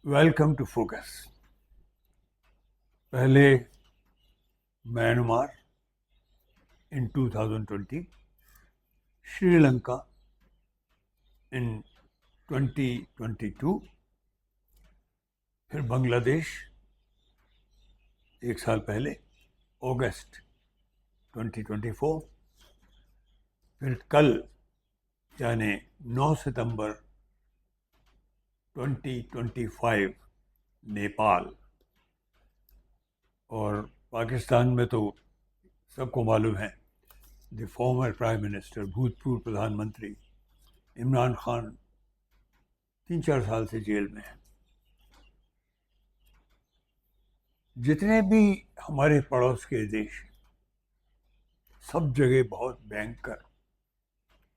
Welcome to focus. पहले Myanmar in 2020, Sri Lanka in 2022, फिर बांग्लादेश एक साल पहले अगस्त 2024, फिर कल यानी 9 सितंबर 2025 नेपाल। और पाकिस्तान में तो सबको मालूम है, द फॉर्मर प्राइम मिनिस्टर, भूतपूर्व प्रधानमंत्री इमरान खान 3-4 साल से जेल में है। जितने भी हमारे पड़ोस के देश, सब जगह बहुत भयंकर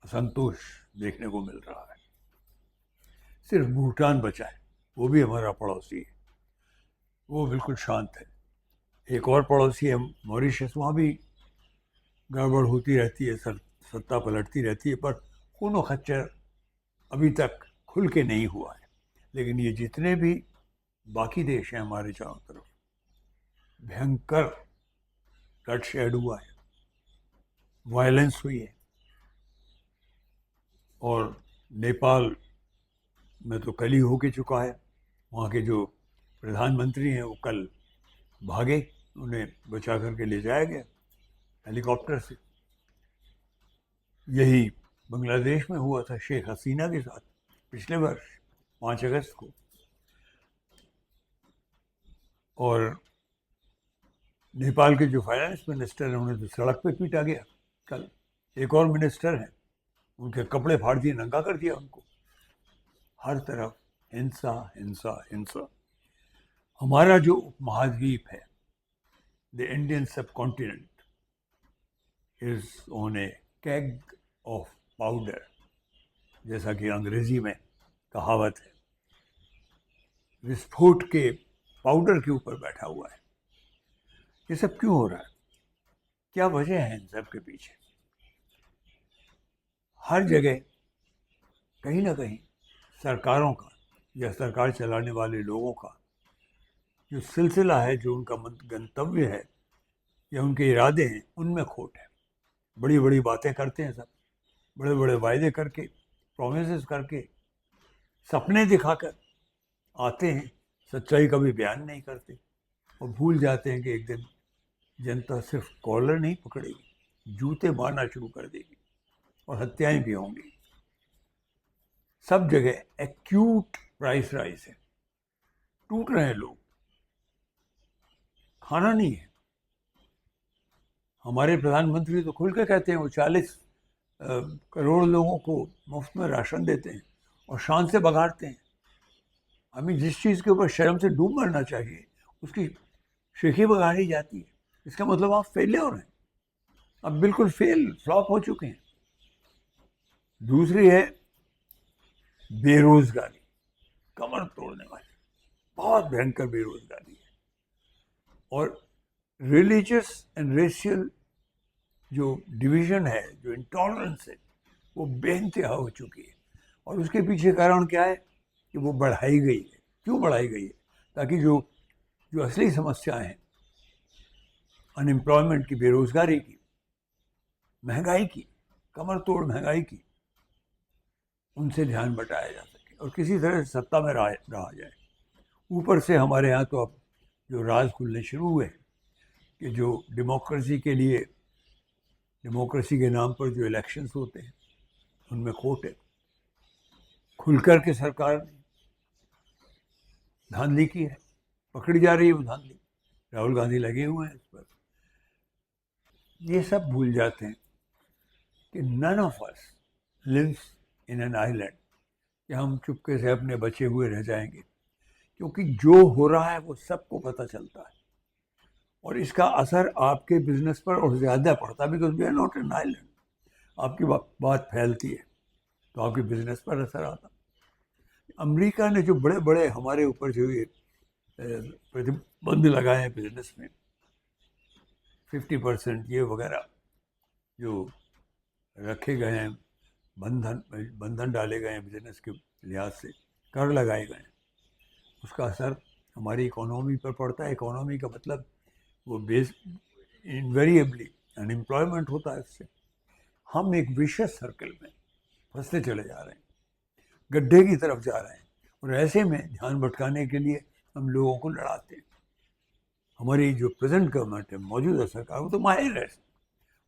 असंतोष देखने को मिल रहा है। सिर्फ भूटान बचा है, वो भी हमारा पड़ोसी है, वो बिल्कुल शांत है। एक और पड़ोसी है मॉरिशस, वहाँ भी गड़बड़ होती रहती है, सत्ता पलटती रहती है, पर खूनो खच्चर अभी तक खुल के नहीं हुआ है। लेकिन ये जितने भी बाकी देश हैं हमारे चारों तरफ, भयंकर ब्लडशेड हुआ है, वायलेंस हुई है। और नेपाल में तो कल ही होके चुका है। वहाँ के जो प्रधानमंत्री हैं वो कल भागे, उन्हें बचा करके ले जाया गया हेलीकॉप्टर से। यही बांग्लादेश में हुआ था शेख हसीना के साथ पिछले वर्ष 5 अगस्त को। और नेपाल के जो फाइनेंस मिनिस्टर हैं उन्हें तो सड़क पे पीटा गया कल। एक और मिनिस्टर हैं, उनके कपड़े फाड़ दिए, नंगा कर दिया उनको। हर तरफ हिंसा हिंसा हिंसा। हमारा जो उपमहाद्वीप है, द इंडियन सब continent is on A keg of powder, जैसा कि अंग्रेजी में कहावत है। विस्फोट के पाउडर के ऊपर बैठा हुआ है। ये सब क्यों हो रहा है? क्या वजह है इन सब के पीछे? हर जगह कहीं ना कहीं सरकारों का या सरकार चलाने वाले लोगों का जो सिलसिला है, जो उनका गंतव्य है या उनके इरादे हैं, उनमें खोट है। बड़ी बड़ी बातें करते हैं सब, बड़े बड़े वायदे करके, प्रोमिस करके, सपने दिखाकर आते हैं, सच्चाई कभी बयान नहीं करते और भूल जाते हैं कि एक दिन जनता सिर्फ कॉलर नहीं पकड़ेगी, जूते मारना शुरू कर देगी और हत्याएं भी होंगी। सब जगह एक्यूट प्राइस राइज है, टूट रहे हैं लोग, खाना नहीं है। हमारे प्रधानमंत्री तो खुल के कहते हैं वो 40 करोड़ लोगों को मुफ्त में राशन देते हैं और शान से बघाड़ते हैं। हमें जिस चीज़ के ऊपर शर्म से डूब मरना चाहिए, उसकी शेखी बघाड़ी जाती है। इसका मतलब आप फेलियर हैं, अब बिल्कुल फेल, फ्लॉप हो चुके हैं। दूसरी है बेरोजगारी, कमर तोड़ने वाली, बहुत भयंकर बेरोजगारी है। और रिलीजियस एंड रेशियल जो डिवीजन है, जो इंटॉलरेंस है, वो बेइंतहा हो चुकी है। और उसके पीछे कारण क्या है कि वो बढ़ाई गई है। क्यों बढ़ाई गई है? ताकि जो जो असली समस्याएं हैं, अनएम्प्लॉयमेंट की, बेरोजगारी की, महंगाई की, कमर तोड़ महंगाई की, उनसे ध्यान बटाया जा सके और किसी तरह से सत्ता में रहा जाए। ऊपर से हमारे यहाँ तो अब जो राज खुलने शुरू हुए कि जो डेमोक्रेसी के लिए, डेमोक्रेसी के नाम पर जो इलेक्शंस होते हैं उनमें खोट है। खुलकर के सरकार ने धांधली की है, पकड़ी जा रही है वो धांधली। राहुल गांधी लगे हुए हैं इस पर। ये सब भूल जाते हैं कि none of us lives in an island, कि हम चुपके से अपने बचे हुए रह जाएंगे, क्योंकि जो हो रहा है वो सबको पता चलता है और इसका असर आपके बिजनेस पर और ज़्यादा पड़ता है, because we are not an island. आपकी बात फैलती है तो आपके बिजनेस पर असर आता है। अमेरिका ने जो बड़े बड़े हमारे ऊपर जो ये प्रतिबंध लगाए हैं बिजनेस में, 50% ये वगैरह जो रखे गए हैं, बंधन डाले गए हैं बिजनेस के लिहाज से, कर लगाए गए हैं, उसका असर हमारी इकोनॉमी पर पड़ता है। इकोनॉमी का मतलब वो बेस इनवेरिएबली अनएम्प्लॉयमेंट होता है इससे। हम एक विशेष सर्कल में फंसते चले जा रहे हैं, गड्ढे की तरफ जा रहे हैं, और ऐसे में ध्यान भटकाने के लिए हम लोगों को लड़ाते हैं। हमारी जो प्रेजेंट गवर्नमेंट है, मौजूदा सरकार, वो तो माहिर है,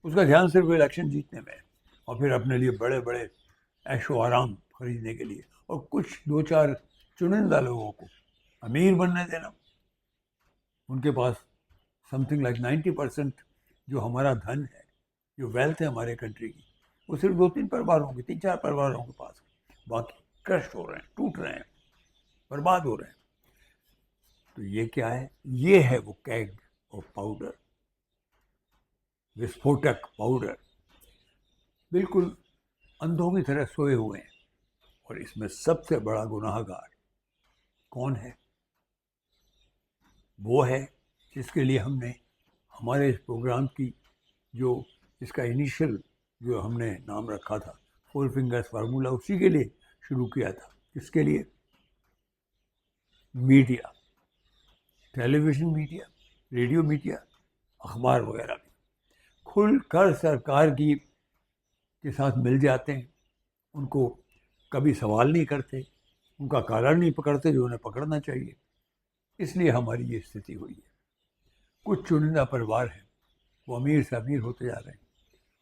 उसका ध्यान सिर्फ इलेक्शन जीतने में है और फिर अपने लिए बड़े बड़े ऐशो आराम खरीदने के लिए, और कुछ 2-4 चुनिंदा लोगों को अमीर बनने देना। उनके पास समथिंग लाइक 90% जो हमारा धन है, जो वेल्थ है हमारे कंट्री की, वो सिर्फ 2-3 परिवारों की, 3-4 परिवारों के पास। बाकी क्रश हो रहे हैं, टूट रहे हैं, बर्बाद हो रहे हैं। तो ये क्या है? ये है वो कैग और पाउडर, विस्फोटक पाउडर, बिल्कुल अंधों की तरह सोए हुए हैं। और इसमें सबसे बड़ा गुनाहगार कौन है? वो है जिसके लिए हमने हमारे इस प्रोग्राम की जो इसका इनिशियल जो हमने नाम रखा था, 4 फिंगर्स फार्मूला, उसी के लिए शुरू किया था। इसके लिए media, television media, radio media, अखबार वगैरह भी खुलकर सरकार के साथ मिल जाते हैं। उनको कभी सवाल नहीं करते, उनका कारण नहीं पकड़ते जो उन्हें पकड़ना चाहिए। इसलिए हमारी ये स्थिति हुई है। कुछ चुनिंदा परिवार हैं, वो अमीर से अमीर होते जा रहे हैं,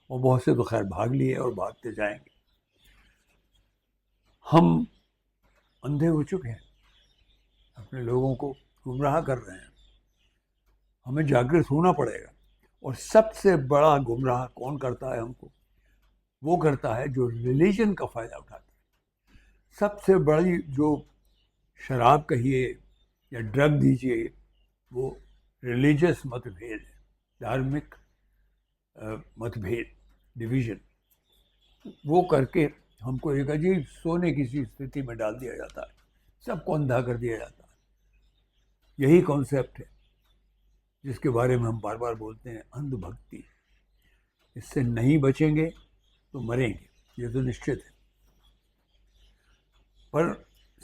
और बहुत से तो खैर भाग लिए और भागते जाएंगे। हम अंधे हो चुके हैं, अपने लोगों को गुमराह कर रहे हैं। हमें जागृत होना पड़ेगा। और सबसे बड़ा गुमराह कौन करता है हमको? वो करता है जो रिलीजन का फ़ायदा उठाता है। सबसे बड़ी जो शराब कहिए या ड्रग दीजिए, वो रिलीजियस मतभेद है, धार्मिक मतभेद, डिवीज़न। वो करके हमको एक अजीब सोने की सी स्थिति में डाल दिया जाता है, सबको अंधा कर दिया जाता है। यही कॉन्सेप्ट है जिसके बारे में हम बार बार बोलते हैं, अंधभक्ति। इससे नहीं बचेंगे तो मरेंगे, ये तो निश्चित है। पर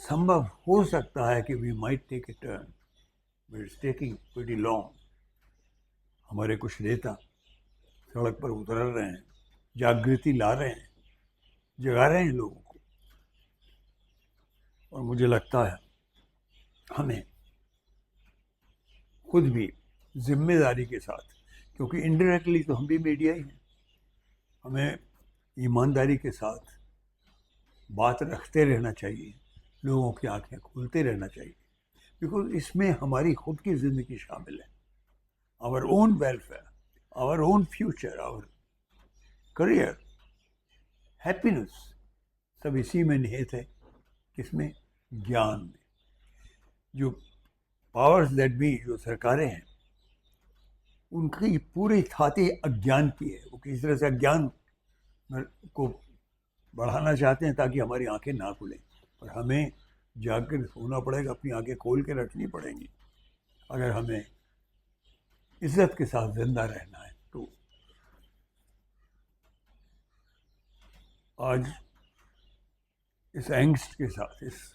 संभव हो सकता है कि we might take a turn, but it's taking pretty long. हमारे कुछ नेता सड़क पर उतर रहे हैं, जागृति ला रहे हैं, जगा रहे हैं लोगों को। और मुझे लगता है हमें खुद भी जिम्मेदारी के साथ, क्योंकि इनडायरेक्टली तो हम भी मीडिया ही हैं, हमें ईमानदारी के साथ बात रखते रहना चाहिए, लोगों की आंखें खोलते रहना चाहिए, बिकॉज इसमें हमारी खुद की ज़िंदगी शामिल है। Our own welfare, our own future, our career, happiness, सब इसी में निहित है। किसमें? ज्ञान में। जो पावर्स दैट बी, जो सरकारें हैं, उनकी पूरी थाती अज्ञान की है। वो किसी तरह से अज्ञान को बढ़ाना चाहते हैं ताकि हमारी आंखें ना खुलें। पर हमें जागृत होना पड़ेगा, अपनी आंखें खोल के रखनी पड़ेंगी अगर हमें इज्जत के साथ जिंदा रहना है। तो आज इस एंग्स्ट के साथ, इस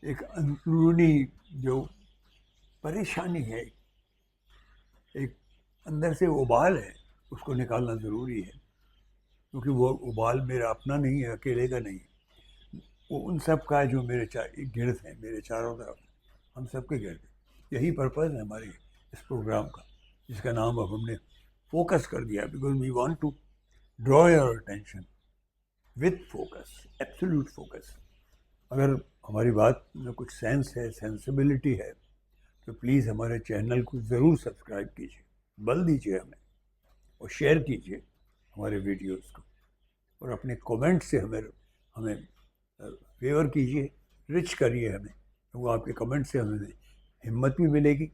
एक अंदरूनी जो परेशानी है, एक अंदर से उबाल है, उसको निकालना ज़रूरी है। क्योंकि वो उबाल मेरा अपना नहीं है, अकेले का नहीं है, वो उन सब का है जो मेरे गिर्द हैं, मेरे चारों तरफ, हम सब के गिर्द है। यही पर्पज़ है हमारे इस प्रोग्राम का, जिसका नाम अब हमने फोकस कर दिया, because we want to draw your attention with focus, absolute focus. अगर हमारी बात में कुछ सेंस है, सेंसिबिलिटी है, तो प्लीज़ हमारे चैनल को ज़रूर सब्सक्राइब कीजिए, बल दीजिए हमें, और शेयर कीजिए हमारे वीडियोस को, और अपने कमेंट से हमें फेवर कीजिए, रिच करिए हमें। तो आपके कमेंट से हमें हिम्मत भी मिलेगी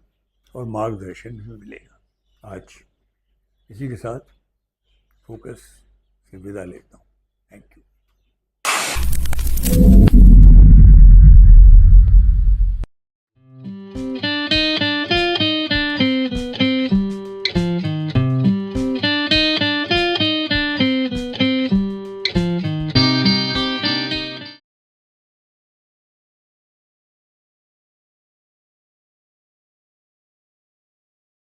और मार्गदर्शन भी मिलेगा। आज इसी के साथ फोकस से विदा लेता हूँ। Thank you.